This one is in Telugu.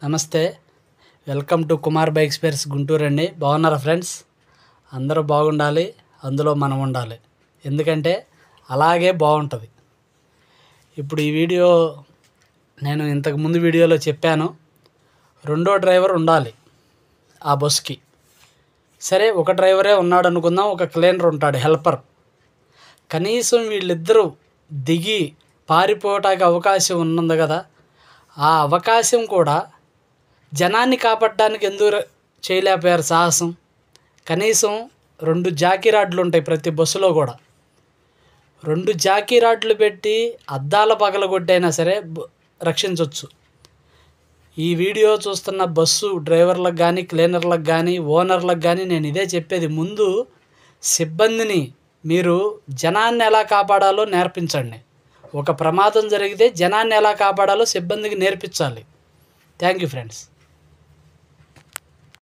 నమస్తే, welcome to Kumar bike spares Guntur అండి. బాగున్నారా ఫ్రెండ్స్? అందరూ బాగుండాలి, అందులో మనం ఉండాలి. ఎందుకంటే అలాగే బాగుంటుంది. ఇప్పుడు ఈ వీడియో నేను ఇంతకుముందు వీడియోలో చెప్పాను, రెండో డ్రైవర్ ఉండాలి ఆ బస్సుకి. సరే, ఒక డ్రైవరే ఉన్నాడు అనుకుందాం, ఒక క్లీనర్ ఉంటాడు, హెల్పర్. కనీసం వీళ్ళిద్దరూ దిగి పారిపోవటానికి అవకాశం ఉన్నది కదా, ఆ అవకాశం కూడా జనాన్ని కాపాడడానికి ఎందుకు చేయలేకపోయారు సాహసం? కనీసం 2 జాకీ రాడ్లు ఉంటాయి ప్రతి బస్సులో కూడా. 2 జాకీ రాడ్లు పెట్టి అద్దాల పగలగొట్టైనా సరే రక్షించవచ్చు. ఈ వీడియో చూస్తున్న బస్సు డ్రైవర్లకు కానీ, క్లీనర్లకు కానీ, ఓనర్లకు కానీ నేను ఇదే చెప్పేది. ముందు సిబ్బందిని మీరు జనాన్ని ఎలా కాపాడాలో నేర్పించండి. ఒక ప్రమాదం జరిగితే జనాన్ని ఎలా కాపాడాలో సిబ్బందికి నేర్పించాలి. Thank you friends.